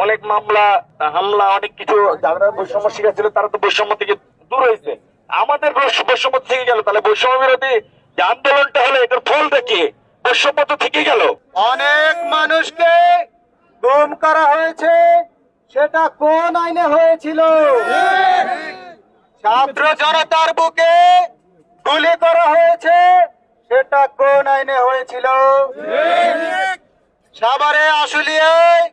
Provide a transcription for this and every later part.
অনেক মামলা হামলা অনেক কিছু, যারা বৈষম্য শিকার ছিল তারা তো বৈষম্য থেকে দূর হয়েছে, আমাদের বৈষম্য থেকে গেল। তাহলে বৈষম্য বিরোধী যে আন্দোলনটা হলো এটার ফলটা কি? বৈষম্য তো থেকে গেল। অনেক মানুষকে গুম করা হয়েছে, সেটা কোন আইনে হয়েছিল? ছাত্র জনতার বুকে গুলি করা হয়েছে, সেটা কোন আইনে হয়েছিল? সাভারে আশুলিয়ায়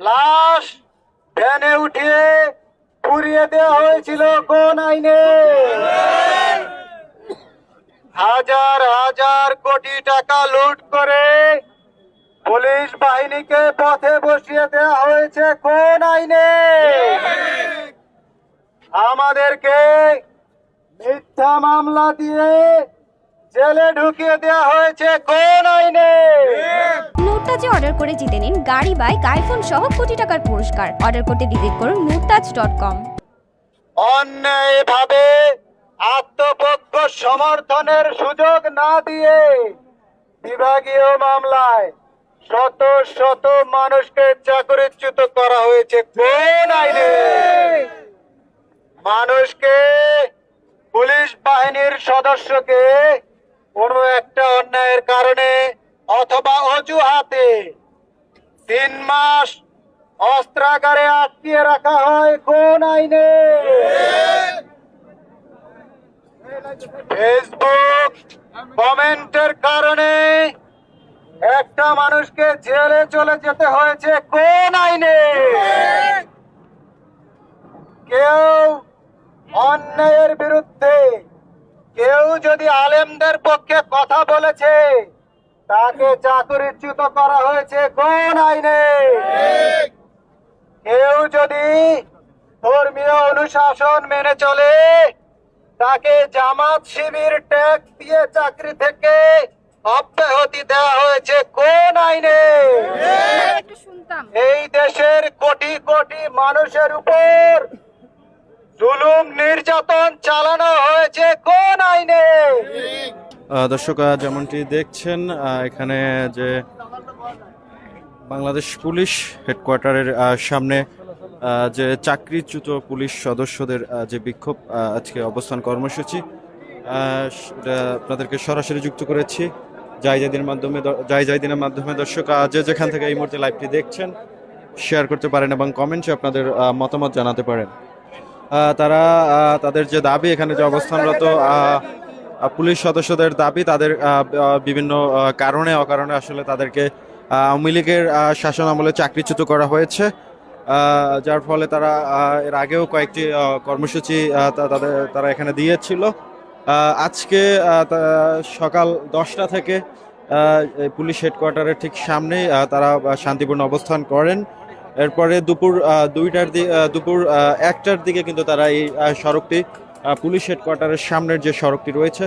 লাশ ভ্যানে উঠিয়ে পুড়িয়ে দেওয়া হয়েছিল কোন আইনে? হাজার হাজার কোটি টাকা লুট করে পুলিশ বাহিনীকে পথে বসিয়ে দেওয়া হয়েছে কোন আইনে? আমাদেরকে মিথ্যা মামলা দিয়ে জেলে ঢুকিয়ে দেওয়া হয়েছে কোন আইনে? মুরতাজে অর্ডার করে জিতে নিন গাড়ি, বাইক, আইফোন সহ কোটি টাকার পুরস্কার। অর্ডার করতে ভিজিট করুন murtaj.com। অন্যায়ভাবে আত্মপক্ষ সমর্থনের সুযোগ না দিয়ে বিভাগীয় মামলায় শত শত মানুষকে চাকরিচ্যুত করা হয়েছে কোন আইনে? মানুষকে, পুলিশ বাহিনীর সদস্যকে কোনো একটা অন্যায়ের কারণে অথবা অজুহাতে 3 মাস অস্ত্রাগারে আটকিয়ে রাখা হয় কোন আইনে? ফেসবুক কমেন্টের কারণে একটা মানুষকে জেলে চলে যেতে হয়েছে কোন আইনে? কেউ অন্যায়ের বিরুদ্ধে, কেউ যদি আলেমদের পক্ষে কথা বলেছে, তাকে চাকরিচ্যুত করা হয়েছে কোন আইনে? কেউ যদি ধর্মীয় অনুশাসন মেনে চলে, তাকে জামাত শিবির ট্যাগ দিয়ে চাকরি থেকে অব্যাহতি দেওয়া হয়েছে কোন আইনে? এই দেশের কোটি কোটি মানুষের উপর জুলুম নির্যাতন চালানো হয়েছে কোন আইনে? দর্শক, যেমনটি দেখছেন এখানে যে বাংলাদেশ পুলিশ হেডকোয়ার্টারের সামনে যে চাকরিচ্যুত পুলিশ সদস্যদের যে বিক্ষোভ, আজকে অবস্থান কর্মসূচি, সেটা আপনাদেরকে সরাসরি যুক্ত করেছি জাইদিনের মাধ্যমে। দর্শক, যে যেখান থেকে এই মুহূর্তে লাইভটি দেখছেন, শেয়ার করতে পারেন এবং কমেন্টে আপনাদের মতামত জানাতে পারেন। তারা তাদের যে দাবি, এখানে যে অবস্থানরত পুলিশ সদস্যদের দাবি, তাদের বিভিন্ন কারণে অকারণে আসলে তাদেরকে আওয়ামী লীগের শাসন আমলে চাকরিচ্যুত করা হয়েছে, যার ফলে তারা এর আগেও কয়েকটি কর্মসূচি তারা এখানে দিয়েছিল। আজকে সকাল 10টা থেকে পুলিশ হেডকোয়ার্টারের ঠিক সামনেই তারা শান্তিপূর্ণ অবস্থান করেন। এরপরে দুপুর 1টার দিকে কিন্তু তারা এই সড়কটি, পুলিশ হেডকোয়ার্টারের সামনের যে সড়কটি রয়েছে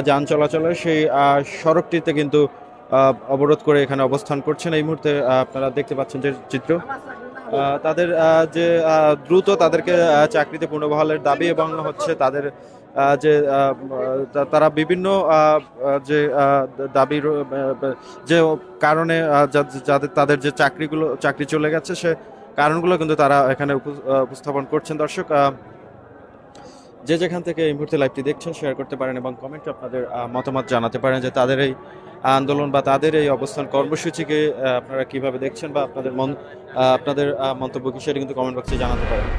যান চলাচলের, সেই সড়কটিতে কিন্তু অবরোধ করে এখানে অবস্থান করছেন। এই মুহূর্তে আপনারা দেখতে পাচ্ছেন যে চিত্র, তাদের যে দ্রুত তাদেরকে চাকরিতে পুনর্বহালের দাবি এবং হচ্ছে তাদের যে তারা বিভিন্ন যে দাবির যে কারণে যাদের তাদের যে চাকরি চলে গেছে, সে কারণগুলো কিন্তু তারা এখানে উপস্থাপন করছেন। দর্শক, যে যেখান থেকে এই মুহূর্তে লাইভটি দেখছেন, শেয়ার করতে পারেন এবং কমেন্টে আপনাদের মতামত জানাতে পারেন যে তাদের এই আন্দোলন বা তাদের এই অবস্থান কর্মসূচিকে আপনারা কিভাবে দেখছেন বা আপনাদের মন্তব্য কি, সেটা কিন্তু কমেন্ট বক্সে জানাতে পারেন।